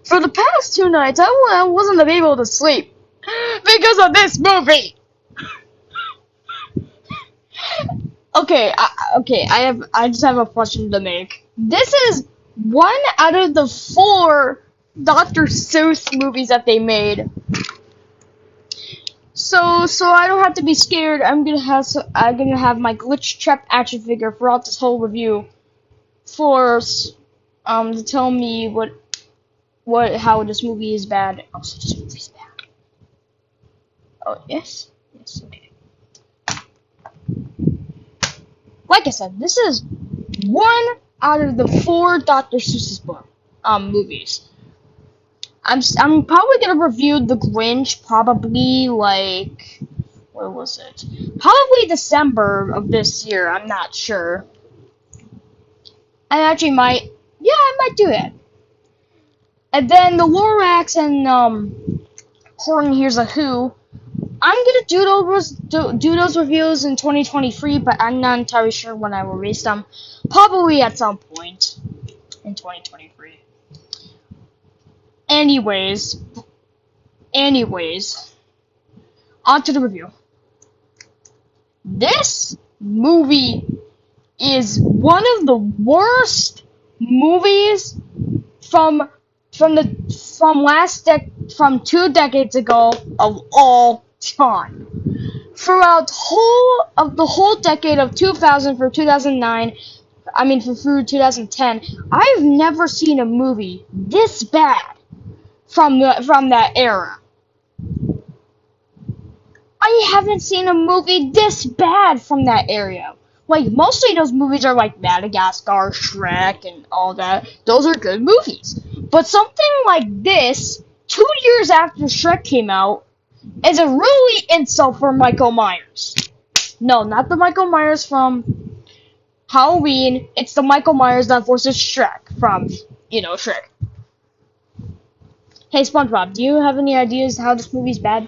For the past 2 nights, I wasn't able to sleep because of this movie. Okay, I just have a question to make. This is one out of the 4 Dr. Seuss movies that they made. So I don't have to be scared. I'm gonna have my glitch trap action figure throughout this whole review for to tell me how this movie is bad. Oh, so this movie's bad. Oh yes, okay. Like I said, this is one out of the 4 Dr. Seuss's movies. I'm probably gonna review The Grinch probably like, where was it? Probably December of this year. I'm not sure. I actually might. Yeah, I might do it. And then the Lorax and Horton Hears a Who. I'm gonna do those reviews in 2023, but I'm not entirely sure when I will release them. Probably at some point in 2023. Anyways, on to the review. This movie is one of the worst movies from 2 decades ago of all time. Throughout the whole decade of 2000 through 2009, through 2010, I've never seen a movie this bad from that era. I haven't seen a movie this bad from that area. Like, mostly those movies are like Madagascar, Shrek, and all that. Those are good movies. But something like this, 2 years after Shrek came out, is a really insult for Michael Myers. No, not the Michael Myers from Halloween. It's the Michael Myers that voices Shrek from, Shrek. Hey, SpongeBob, do you have any ideas how this movie's bad?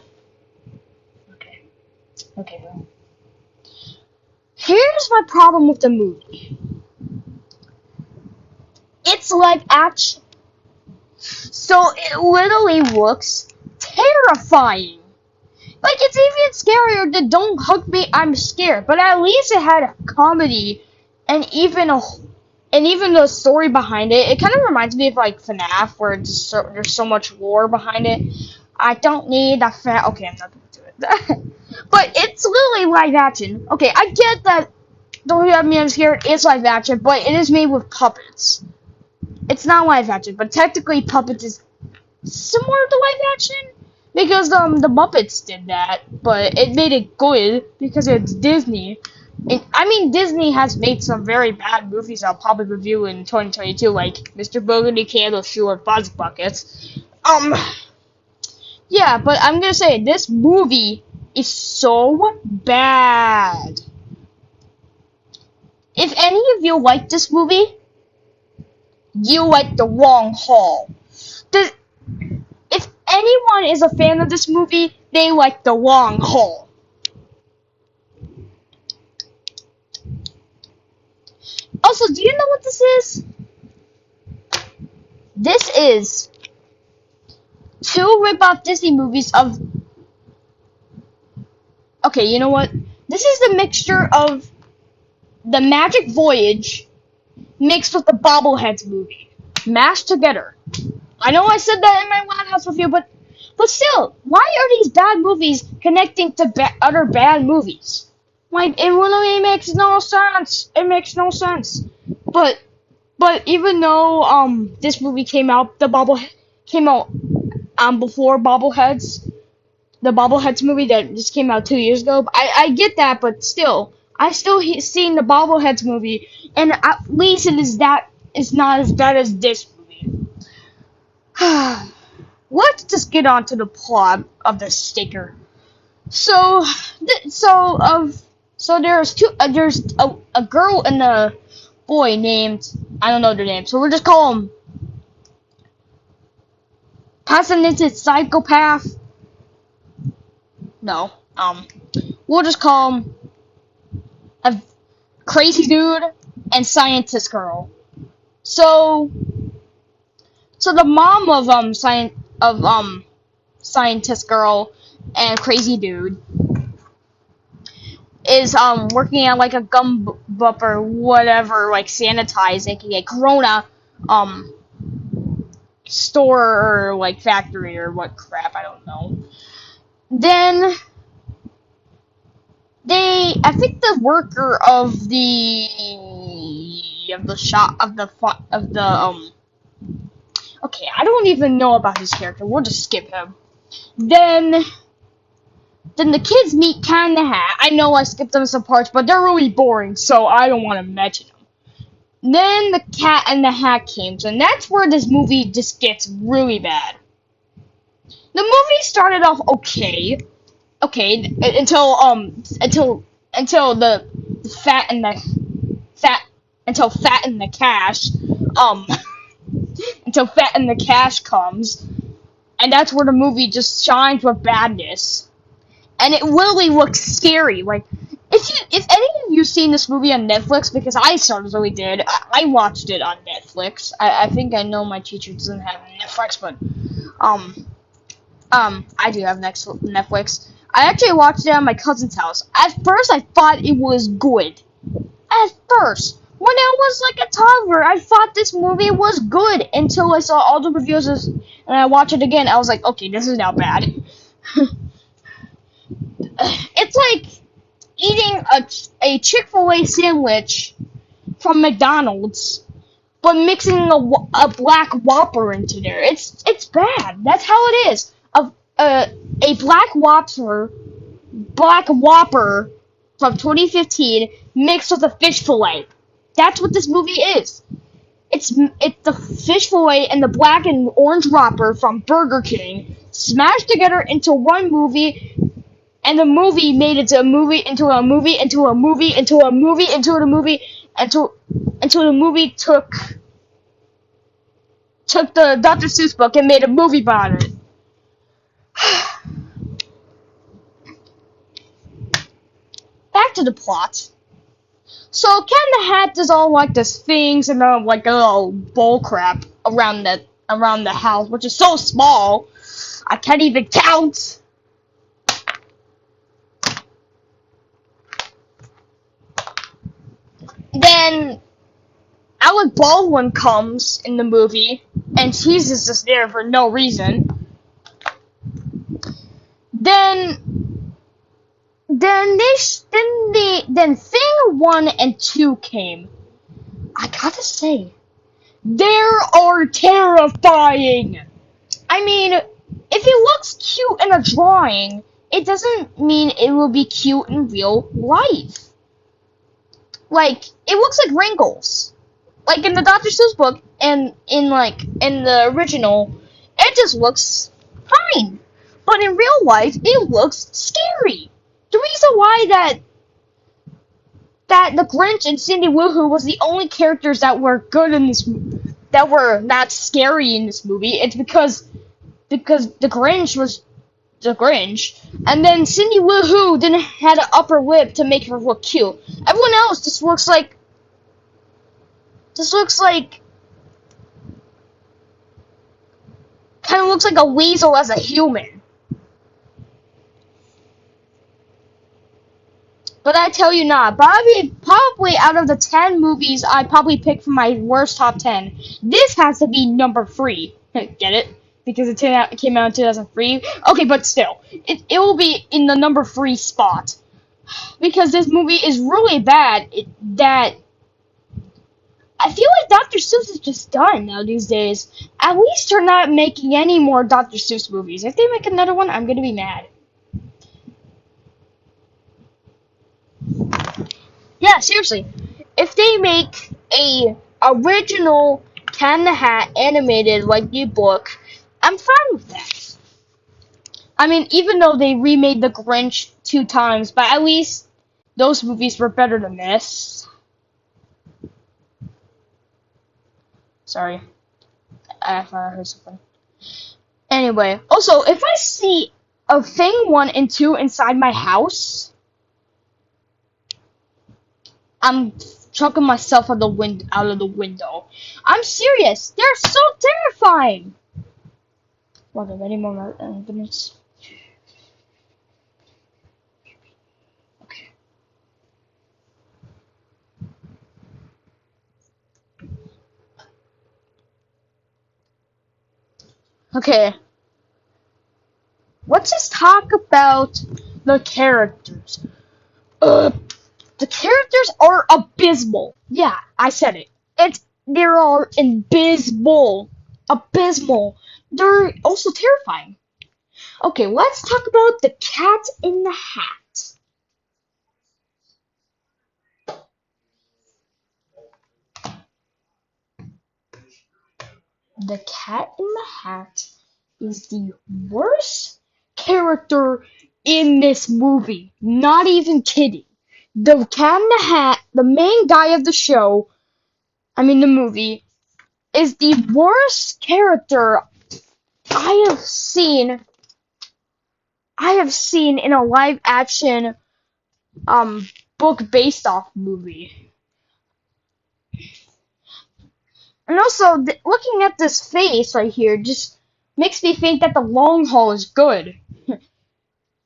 Okay, bro. Here's my problem with the movie. It's live action. So it literally looks terrifying. Like, it's even scarier than Don't Hug Me, I'm Scared. But at least it had a comedy and even the story behind it. It kind of reminds me of like FNAF, where there's so much lore behind it. I don't need a okay, I'm not gonna do it. But it's literally live action. Okay, I get that Don't Hug Me, I'm Scared is live action, but it is made with puppets. It's not live action, but technically puppets is similar to live action. Because the Muppets did that, but it made it good because it's Disney. Disney has made some very bad movies I'll probably review in 2022, like Mr. Burgundy, Candle Shoe, and Fuzz Buckets. Yeah, but I'm gonna say this movie is so bad. If any of you like this movie, you like the wrong haul. If anyone is a fan of this movie, they like the long haul. Also, do you know what this is? This is 2 rip-off Disney movies of... Okay, you know what? This is the mixture of the Magic Voyage mixed with the Bobbleheads movie. Mashed together. I know I said that in my Wild House review, but still, why are these bad movies connecting to other bad movies? Like, it really makes no sense. It makes no sense. But even though this movie came out before Bobbleheads, the Bobbleheads movie that just came out 2 years ago. I get that, but still, I still seen the Bobbleheads movie, and at least it's not as bad as this movie. Let's just get on to the plot of the sticker. So there's a girl and a boy named, I don't know their name, so we'll just call them Pessimistic Psychopath. No, we'll just call them a Crazy Dude and Scientist Girl. So So the mom of scientist girl and crazy dude is working at like a gum bup or whatever, like sanitize, aka Corona um store or like factory or what crap, I don't know. Then I think the worker of the shop of the okay, I don't even know about his character. We'll just skip him. Then the kids meet Cat in the Hat. I know I skipped them some parts, but they're really boring, so I don't want to mention them. Then the Cat in the Hat came, and that's where this movie just gets really bad. The movie started off okay, until the fat and the cash until Fat and the Cash comes, and that's where the movie just shines with badness. And it really looks scary. Like, if any of you seen this movie on Netflix, because I certainly did, I watched it on Netflix. I think I know my teacher doesn't have Netflix, but I do have Netflix. I actually watched it at my cousin's house. At first, I thought it was good. At first. When I was like a toddler, I thought this movie was good until I saw all the reviews and I watched it again. I was like, okay, this is now bad. It's like eating a Chick-fil-A sandwich from McDonald's, but mixing a black Whopper into there. It's bad. That's how it is. A black Whopper from 2015 mixed with a fish fillet. That's what this movie is. It's the fish fillet and the black and orange Whopper from Burger King smashed together into one movie, and the movie made it to a movie into a movie into a movie into a movie into a movie until the movie took the Dr. Seuss book and made a movie about it. Back to the plot. So Cat in the Hat does all like this things and like a little bull crap around the house, which is so small I can't even count. Then Alec Baldwin comes in the movie, and he's just there for no reason. Then Thing 1 and 2 came. I gotta say, they are terrifying. I mean, if it looks cute in a drawing, it doesn't mean it will be cute in real life. Like, it looks like wrinkles. Like in the Dr. Seuss book and in the original, it just looks fine. But in real life, it looks scary. The reason why that the Grinch and Cindy Lou Who was the only characters that were good in this, that were not scary in this movie, it's because the Grinch was the Grinch, and then Cindy Lou Who didn't have an upper lip to make her look cute. Everyone else just looks like kind of looks like a weasel as a human. But I tell you not, probably out of the 10 movies I probably picked for my worst top 10, this has to be number 3. Get it? Because it came out in 2003. Okay, but still, it will be in the number 3 spot. Because this movie is really bad. That I feel like Dr. Seuss is just done now these days. At least they're not making any more Dr. Seuss movies. If they make another one, I'm gonna be mad. Yeah, seriously. If they make a original Cat in the Hat animated like the book, I'm fine with that. I mean, even though they remade The Grinch 2 times, but at least those movies were better than this. Sorry. I thought I heard something. Anyway, also, if I see a Thing 1 and 2 inside my house, I'm chucking myself out of the window. I'm serious. They're so terrifying. What are many more minutes? Okay. Okay. Let's just talk about the characters. The characters are abysmal. Yeah, I said it. They are abysmal. Abysmal. They're also terrifying. Okay, let's talk about the Cat in the Hat. The Cat in the Hat is the worst character in this movie. Not even kidding. The Cat in the Hat, the main guy of the show, the movie, is the worst character I have seen in a live action book based off movie. And also, looking at this face right here just makes me think that the long haul is good.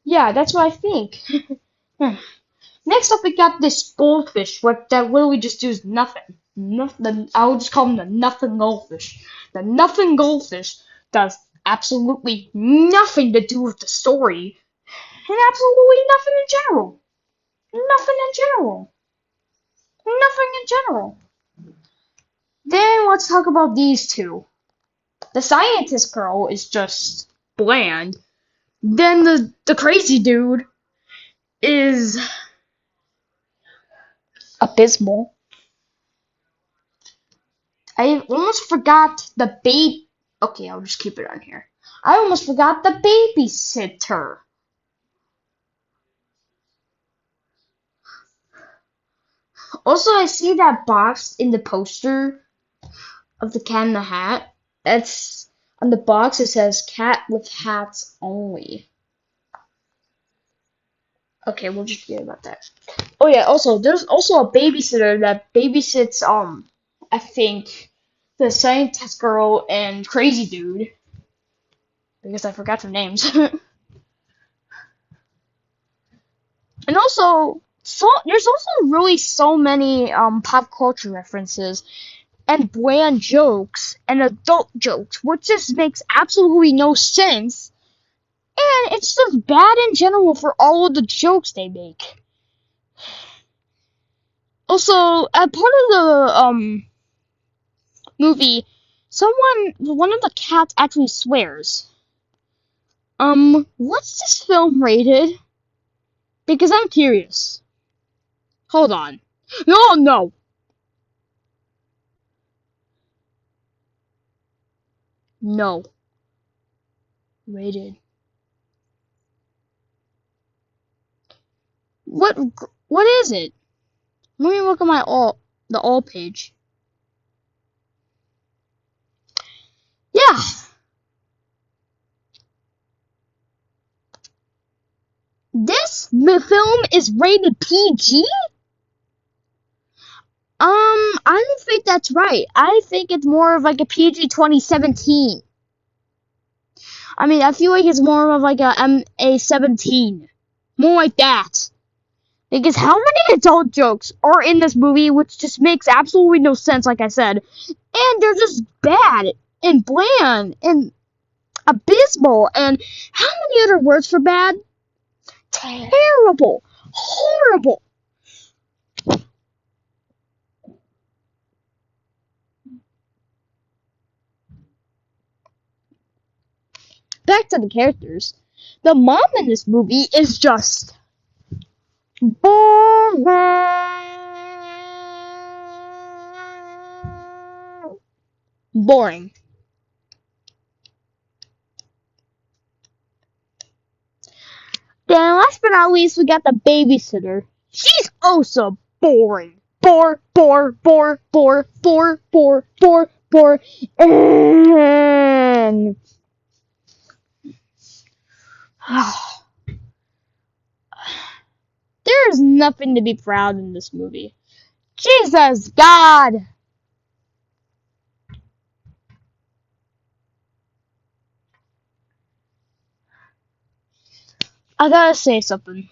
Yeah, that's what I think. Next up, we got this goldfish, that literally just does nothing. Nothing. I would just call him the nothing goldfish. The nothing goldfish does absolutely nothing to do with the story, and absolutely nothing in general. Nothing in general. Nothing in general. Then let's talk about these two. The scientist girl is just bland. Then the crazy dude is abysmal. I almost forgot the baby. Okay, I'll just keep it on here. I almost forgot the babysitter. Also, I see that box in the poster of the Cat in the Hat. That's on the box. It says "Cat with hats only." Okay, we'll just forget about that. Oh yeah, also there's also a babysitter that babysits I think the scientist girl and crazy dude. Because I forgot their names. And also there's also really so many pop culture references and bland jokes and adult jokes, which just makes absolutely no sense. And it's just bad in general for all of the jokes they make. Also, at part of the movie, one of the cats actually swears. What's this film rated? Because I'm curious. Hold on. Oh no! No. Rated. What is it? Let me look at the all page. Yeah. This film is rated PG? I don't think that's right. I think it's more of like a PG 2017. I feel like it's more of like a MA-17. More like that. Because how many adult jokes are in this movie, which just makes absolutely no sense, like I said. And they're just bad and bland and abysmal. And how many other words for bad? Terrible. Horrible. Back to the characters. The mom in this movie is just boring. Boring. Then last but not least, we got the babysitter. She's also boring. Bore. And there is nothing to be proud in this movie. Jesus God. I gotta say something.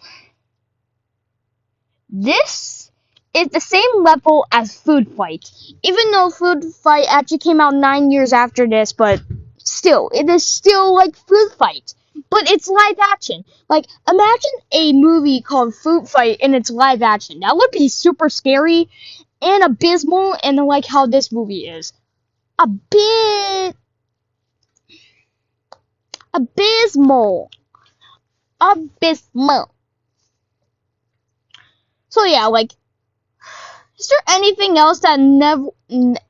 This is the same level as Food Fight. Even though Food Fight actually came out 9 years after this, but still, it is still like Food Fight. But it's live action. Like, imagine a movie called Food Fight and it's live action. That would be super scary and abysmal, and like how this movie is. A bit abysmal. Abysmal. So yeah, like, is there anything else that never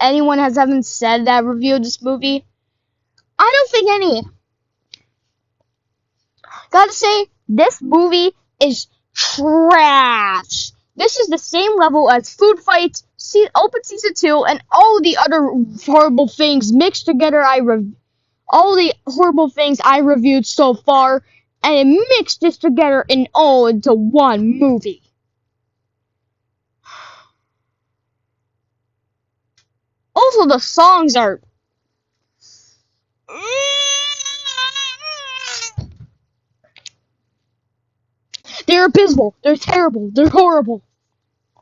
anyone has haven't said that reviewed this movie? I don't think any. Gotta say, this movie is trash. This is the same level as Food Fight, Open Season 2, and all the other horrible things mixed together. All the horrible things I reviewed so far, and it mixed this together in all into one movie. Also, the songs are. They're abysmal. They're terrible. They're horrible.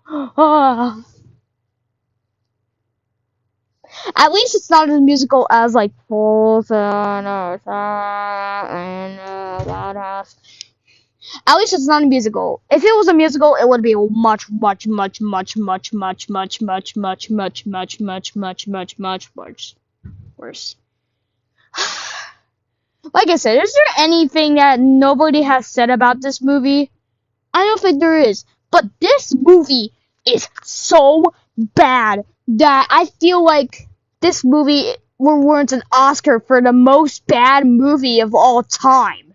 At least it's not as musical as like Full Sun and At least it's not a musical. If it was a musical, it would be much worse. Like I said, is there anything that nobody has said about this movie? I don't think there is. But this movie is so bad that I feel like this movie warrants an Oscar for the most bad movie of all time.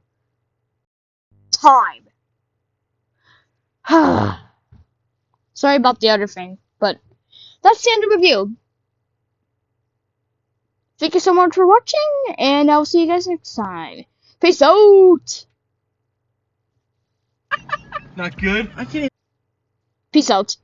Sorry about the other thing, but that's the end of the review. Thank you so much for watching, and I'll see you guys next time. Peace out! Not good? Peace out.